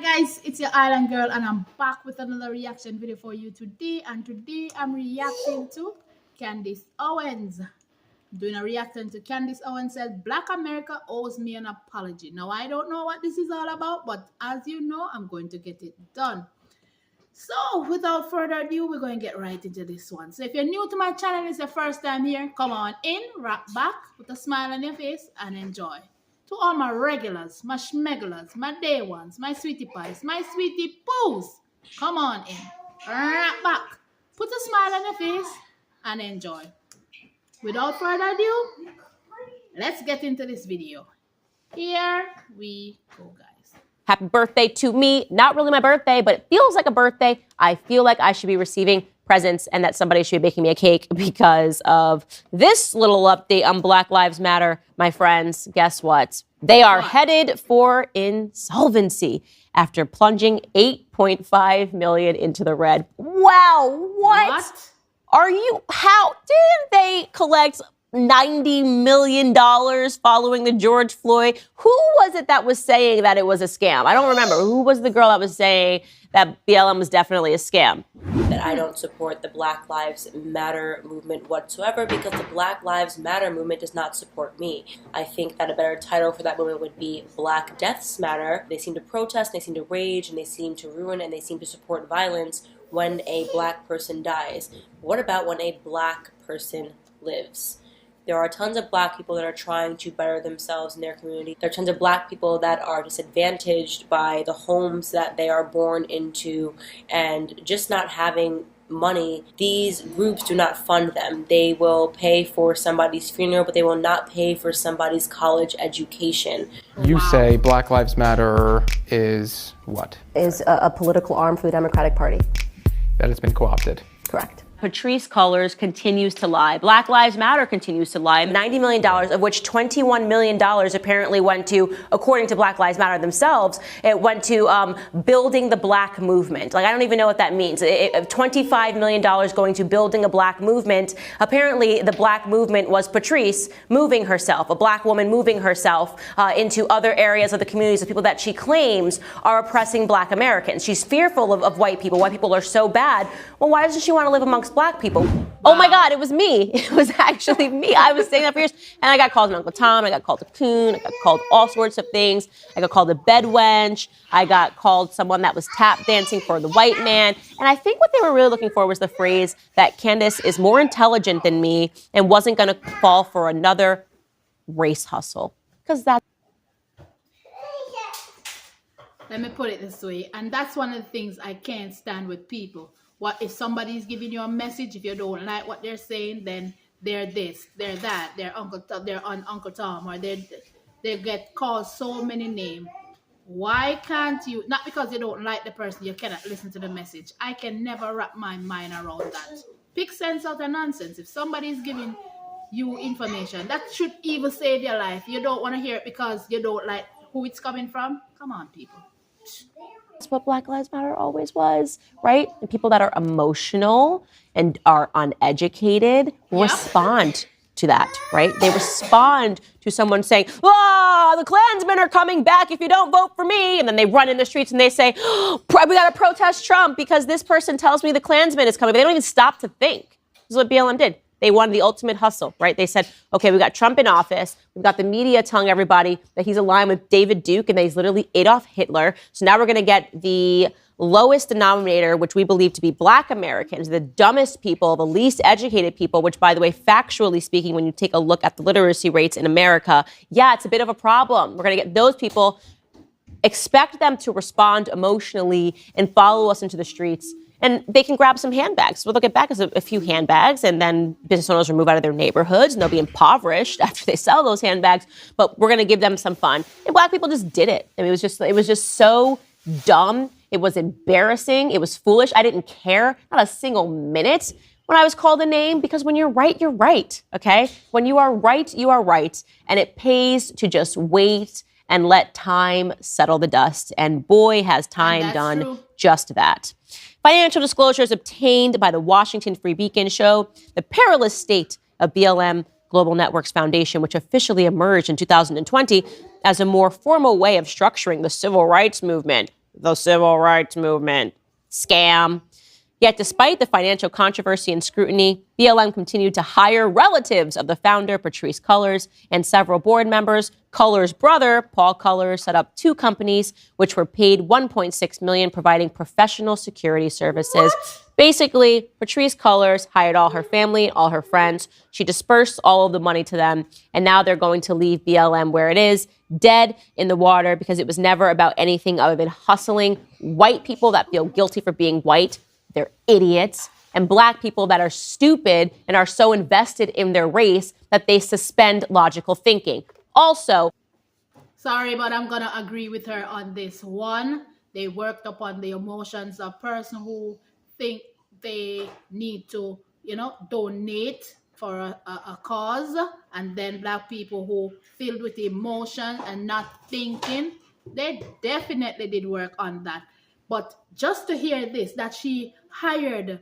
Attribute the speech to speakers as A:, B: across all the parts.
A: Guys, it's your island girl and I'm back with another reaction video for you today. And today I'm reacting to Candace Owens. Doing a reaction to Candace Owens said Black America owes me an apology. Now I don't know what this is all about, but as you know, I'm going to get it done. So without further ado, we're going to get right into this one. So if you're new to my channel, it's your first time here, come on in, rock back, put a smile on your face and enjoy. To all my regulars, my schmegulas, my day ones, my sweetie pies, my sweetie poos, come on in, right back, put a smile on your face and enjoy. Without further ado, let's get into this video. Here we go, guys.
B: Happy birthday to me. Not really my birthday, but it feels like a birthday. I feel like I should be receiving presents and that somebody should be baking me a cake because of this little update on Black Lives Matter. My friends, guess what? They are headed for insolvency after plunging $8.5 million into the red. Wow, what? Are you, how didn't they collect $90 million following the George Floyd? Who was it that was saying that it was a scam? I don't remember. Who was the girl that was saying that BLM was definitely a scam?
C: That I don't support the Black Lives Matter movement whatsoever because the Black Lives Matter movement does not support me. I think that a better title for that movement would be Black Deaths Matter. They seem to protest, they seem to rage, and they seem to ruin, and they seem to support violence when a black person dies. What about when a black person lives? There are tons of black people that are trying to better themselves in their community. There are tons of black people that are disadvantaged by the homes that they are born into and just not having money. These groups do not fund them. They will pay for somebody's funeral, but they will not pay for somebody's college education.
D: You say Black Lives Matter is what?
E: Is a political arm for the Democratic Party.
D: That has been co-opted.
E: Correct.
B: Patrisse Cullors continues to lie. Black Lives Matter continues to lie. $90 million, of which $21 million apparently went to, according to Black Lives Matter themselves, it went to building the black movement. Like, I don't even know what that means. $25 million going to building a black movement. Apparently, the black movement was Patrisse moving herself, a black woman moving herself into other areas of the communities of people that she claims are oppressing black Americans. She's fearful of white people. White people are so bad. Well, why doesn't she want to live amongst black people? Oh my God, it was me. It was actually me. I was saying that for years. And I got called an Uncle Tom. I got called a coon. I got called all sorts of things. I got called a bed wench. I got called someone that was tap dancing for the white man. And I think what they were really looking for was the phrase that Candace is more intelligent than me and wasn't going to fall for another race hustle. Because that's...
A: Let me put it this way. And that's one of the things I can't stand with people. What if somebody's giving you a message, if you don't like what they're saying, then they're this, they're that, they're on Uncle Tom, or they get called so many names. Why can't you, not because you don't like the person, you cannot listen to the message. I can never wrap my mind around that. Pick sense out of nonsense. If somebody's giving you information, that should even save your life. You don't want to hear it because you don't like who it's coming from. Come on, people.
B: That's what Black Lives Matter always was, right? And people that are emotional and are uneducated respond to that, right? They respond to someone saying, "Oh, the Klansmen are coming back if you don't vote for me." And then they run in the streets and they say, "Oh, we got to protest Trump because this person tells me the Klansman is coming." But they don't even stop to think. This is what BLM did. They wanted the ultimate hustle, right? They said, okay, we got Trump in office. We've got the media telling everybody that he's aligned with David Duke and that he's literally Adolf Hitler. So now we're going to get the lowest denominator, which we believe to be black Americans, the dumbest people, the least educated people, which, by the way, factually speaking, when you take a look at the literacy rates in America, yeah, it's a bit of a problem. We're going to get those people, expect them to respond emotionally and follow us into the streets. And they can grab some handbags. What they'll get back is a few handbags, and then business owners will move out of their neighborhoods, and they'll be impoverished after they sell those handbags. But we're going to give them some fun. And black people just did it. I mean, it was just so dumb. It was embarrassing. It was foolish. I didn't care, not a single minute when I was called a name, because when you're right, you're right. Okay, when you are right, you are right, and it pays to just wait and let time settle the dust. And boy, has time done just that. Financial disclosures obtained by the Washington Free Beacon show the perilous state of BLM Global Networks Foundation, which officially emerged in 2020 as a more formal way of structuring the civil rights movement. the civil rights movement. Scam. Yet despite the financial controversy and scrutiny, BLM continued to hire relatives of the founder, Patrisse Cullors, and several board members. Cullors' brother, Paul Cullors, set up 2 companies which were paid $1.6 million, providing professional security services. Basically, Patrisse Cullors hired all her family, all her friends. She dispersed all of the money to them, and now they're going to leave BLM where it is, dead in the water, because it was never about anything other than hustling white people that feel guilty for being white. They're idiots, and black people that are stupid and are so invested in their race that they suspend logical thinking. Also,
A: sorry, but I'm gonna agree with her on this one. They worked upon the emotions of person who think they need to, donate for a cause, and then black people who filled with emotion and not thinking. They definitely did work on that. But just to hear this, that she hired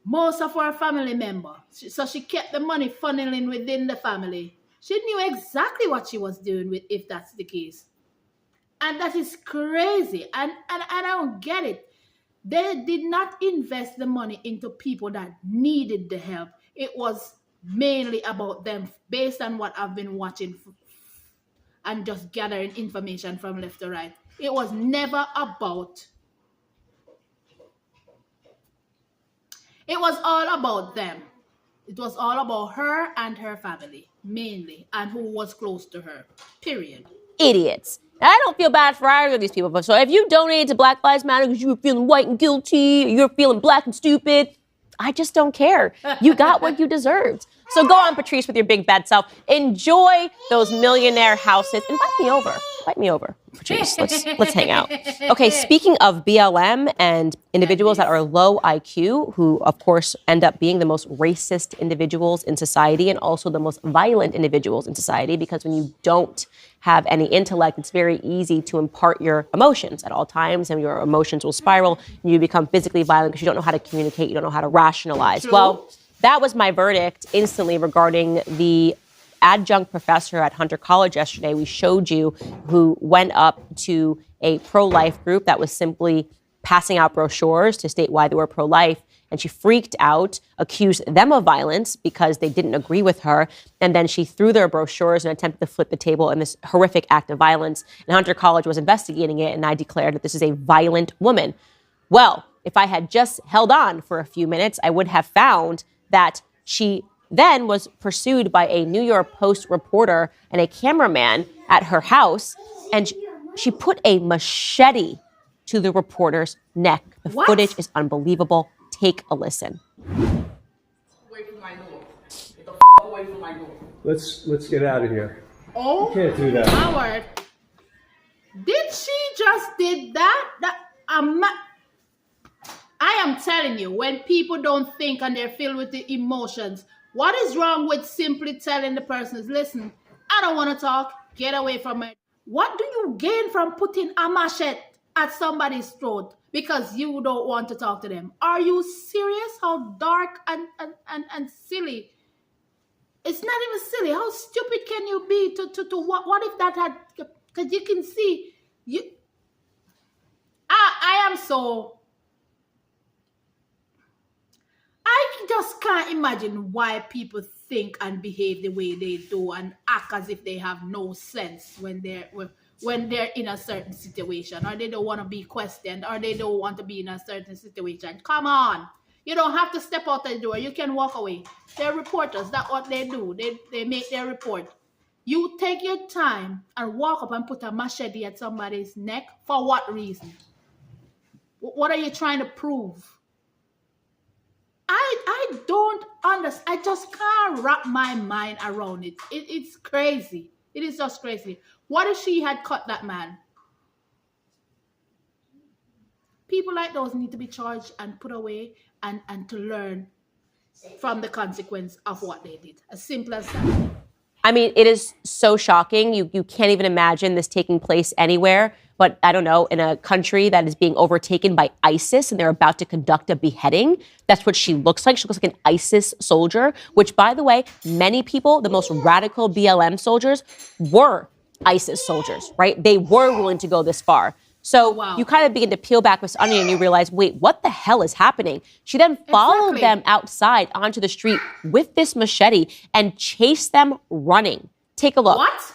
A: most of her family members, so she kept the money funneling within the family. She knew exactly what she was doing with, if that's the case. And that is crazy. And I don't get it. They did not invest the money into people that needed the help. It was mainly about them, based on what I've been watching and just gathering information from left to right. It was never about... It was all about them. It was all about her and her family, mainly, and who was close to her, period.
B: Idiots. And I don't feel bad for either of these people. But so if you donated to Black Lives Matter because you were feeling white and guilty, or you're feeling black and stupid, I just don't care. You got what you deserved. So go on, Patrisse, with your big bad self. Enjoy those millionaire houses. Invite me over. Invite me over, Patrisse. Let's hang out. Okay, speaking of BLM and individuals that are low IQ, who, of course, end up being the most racist individuals in society and also the most violent individuals in society, because when you don't have any intellect, it's very easy to impart your emotions at all times, and your emotions will spiral, and you become physically violent because you don't know how to communicate, you don't know how to rationalize.
A: True.
B: Well, that was my verdict instantly regarding the adjunct professor at Hunter College yesterday. We showed you who went up to a pro-life group that was simply passing out brochures to state why they were pro-life. And she freaked out, accused them of violence because they didn't agree with her. And then she threw their brochures and attempted to flip the table in this horrific act of violence. And Hunter College was investigating it, and I declared that this is a violent woman. Well, if I had just held on for a few minutes, I would have found that she then was pursued by a New York Post reporter and a cameraman at her house, and she put a machete to the reporter's neck. The footage is unbelievable. Take a listen.
F: Away from my door. Get the away from my door.
G: Let's get out of here.
A: Oh,
G: You can't do that.
A: Howard, did she just did that? I am telling you, when people don't think and they're filled with the emotions, what is wrong with simply telling the person, listen, I don't want to talk, get away from it. What do you gain from putting a machete at somebody's throat because you don't want to talk to them? Are you serious? How dark and silly. It's not even silly. How stupid can you be to what if that had, because you can see, I am so, I just can't imagine why people think and behave the way they do and act as if they have no sense when they're in a certain situation, or they don't want to be questioned, or they don't want to be in a certain situation. Come on. You don't have to step out the door. You can walk away. They're reporters. That's what they do. They make their report. You take your time and walk up and put a machete at somebody's neck. For what reason? What are you trying to prove? I don't understand. I just can't wrap my mind around it. It's crazy. It is just crazy. What if she had cut that man? People like those need to be charged and put away and to learn from the consequence of what they did. As simple as that.
B: I mean, it is so shocking. You can't even imagine this taking place anywhere. But I don't know, in a country that is being overtaken by ISIS and they're about to conduct a beheading. That's what she looks like. She looks like an ISIS soldier, which, by the way, many people, the most radical BLM soldiers, were ISIS soldiers, right? They were willing to go this far. So
A: Wow.
B: you kind of begin to peel back this onion and you realize, wait, what the hell is happening? She then followed them outside onto the street with this machete and chased them running. Take a look.
A: What?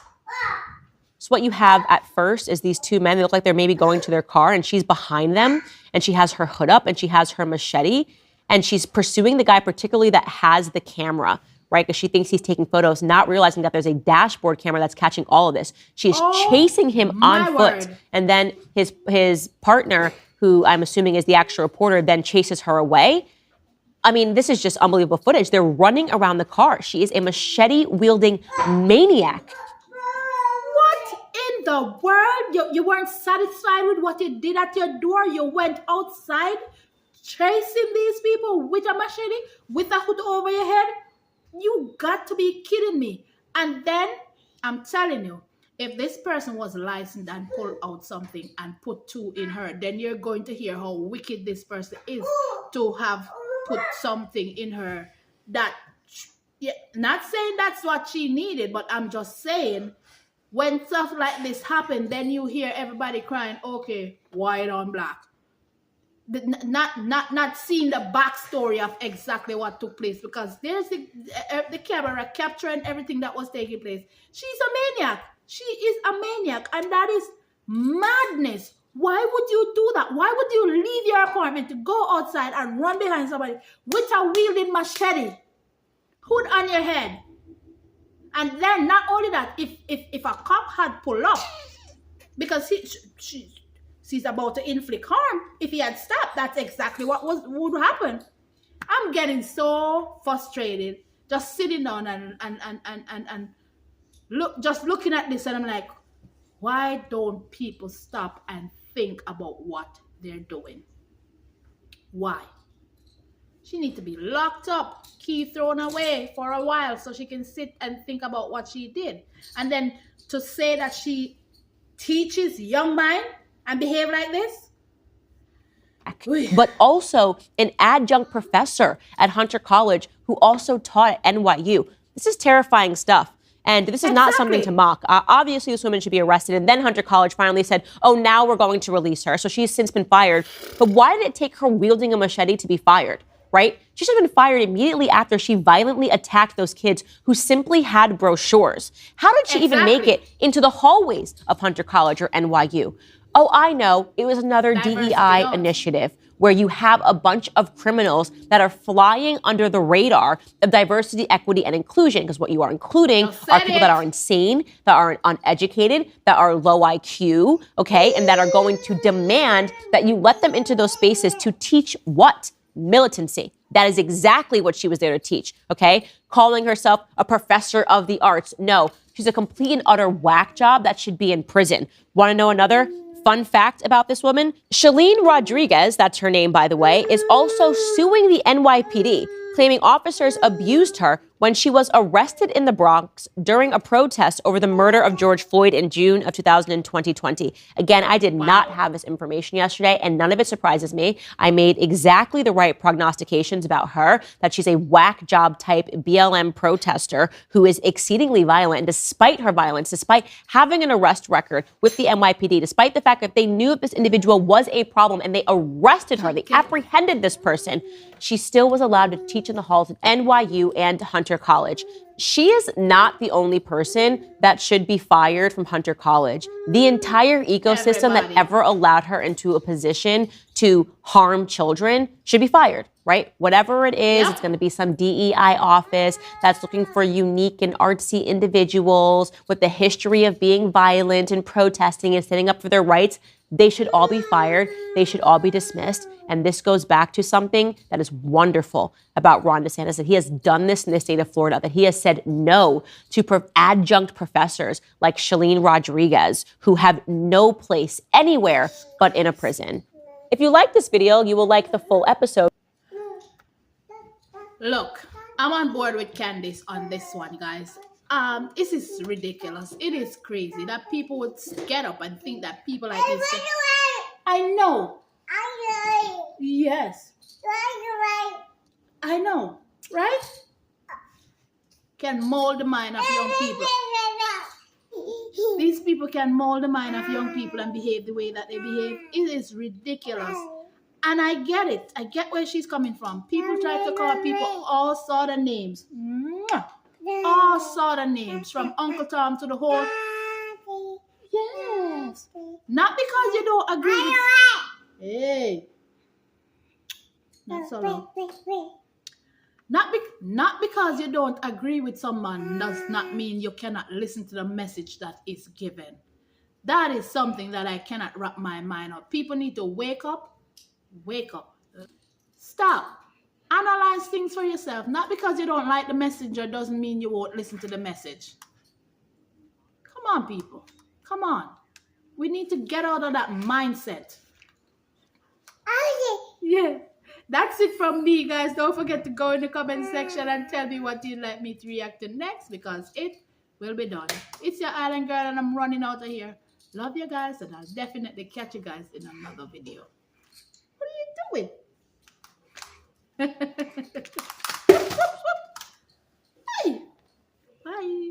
B: So what you have at first is these two men. They look like they're maybe going to their car, and she's behind them, and she has her hood up, and she has her machete, and she's pursuing the guy particularly that has the camera, right? Because she thinks he's taking photos, not realizing that there's a dashboard camera that's catching all of this. She's chasing him on foot. And then his partner, who I'm assuming is the actual reporter, then chases her away. I mean, this is just unbelievable footage. They're running around the car. She is a machete-wielding maniac.
A: What in the world? You weren't satisfied with what you did at your door? You went outside chasing these people with a machete, with a hood over your head? You got to be kidding me. And then, I'm telling you, if this person was licensed and pulled out something and put two in her, then you're going to hear how wicked this person is to have put something in her that, yeah, not saying that's what she needed, but I'm just saying, when stuff like this happen, then you hear everybody crying, okay, white on black. Not seeing the backstory of exactly what took place, because there's the camera capturing everything that was taking place. She's a maniac. She is a maniac, and that is madness. Why would you do that? Why would you leave your apartment to go outside and run behind somebody with a wielding machete, hood on your head? And then not only that, if a cop had pulled up, because she's about to inflict harm, if he had stopped, that's exactly what would happen. I'm getting so frustrated just sitting down and looking at this, and I'm like, why don't people stop and think about what they're doing? Why? She needs to be locked up, key thrown away for a while so she can sit and think about what she did. And then to say that she teaches young mind and behave like this?
B: But also an adjunct professor at Hunter College who also taught at NYU. This is terrifying stuff. And this is not something to mock. Obviously, this woman should be arrested. And then Hunter College finally said, oh, now we're going to release her. So she's since been fired. But why did it take her wielding a machete to be fired, right? She should have been fired immediately after she violently attacked those kids who simply had brochures. How did she even make it into the hallways of Hunter College or NYU? Oh, I know. It was another DEI initiative where you have a bunch of criminals that are flying under the radar of diversity, equity, and inclusion. Because what you are including are people that are insane, that are uneducated, that are low IQ, okay? And that are going to demand that you let them into those spaces to teach what? Militancy. That is exactly what she was there to teach, okay? Calling herself a professor of the arts. No, she's a complete and utter whack job that should be in prison. Want to know another fun fact about this woman? Shalene Rodriguez, that's her name, by the way, is also suing the NYPD, claiming officers abused her when she was arrested in the Bronx during a protest over the murder of George Floyd in June of 2020. Again, I did not have this information yesterday, and none of it surprises me. I made exactly the right prognostications about her, that she's a whack job type BLM protester who is exceedingly violent. And despite her violence, despite having an arrest record with the NYPD, despite the fact that they knew that this individual was a problem and they arrested her, they apprehended this person, she still was allowed to teach in the halls of NYU and Hunter College. She is not the only person that should be fired from Hunter College. The entire ecosystem that ever allowed her into a position to harm children should be fired, right? Whatever it is, it's going to be some DEI office that's looking for unique and artsy individuals with the history of being violent and protesting and standing up for their rights. They should all be fired. They should all be dismissed. And this goes back to something that is wonderful about Ron DeSantis, that he has done this in the state of Florida, that he has said no to adjunct professors like Shalene Rodriguez, who have no place anywhere but in a prison. If you like this video, you will like the full episode.
A: Look, I'm on board with Candace on this one, guys. This is ridiculous. It is crazy that people would get up and think that people like this. I know. Yes. I know, right? Can mold the mind of young people. these people can mold the mind of young people and behave the way that they behave. It is ridiculous. And I get it. I get where she's coming from. People try to call people all sort of names. All sort of names. From Uncle Tom to the whole. Yes. Not because you don't agree with... Hey. Not so long. Not because you don't agree with someone does not mean you cannot listen to the message that is given. That is something that I cannot wrap my mind up. People need to wake up. Wake up. Stop. Analyze things for yourself. Not because you don't like the messenger doesn't mean you won't listen to the message. Come on, people. Come on. We need to get out of that mindset. Yeah. That's it from me, guys. Don't forget to go in the comment section and tell me what you'd like me to react to next, because it will be done. It's your island girl and I'm running out of here. Love you guys, and I'll definitely catch you guys in another video. What are you doing? Hey. Bye.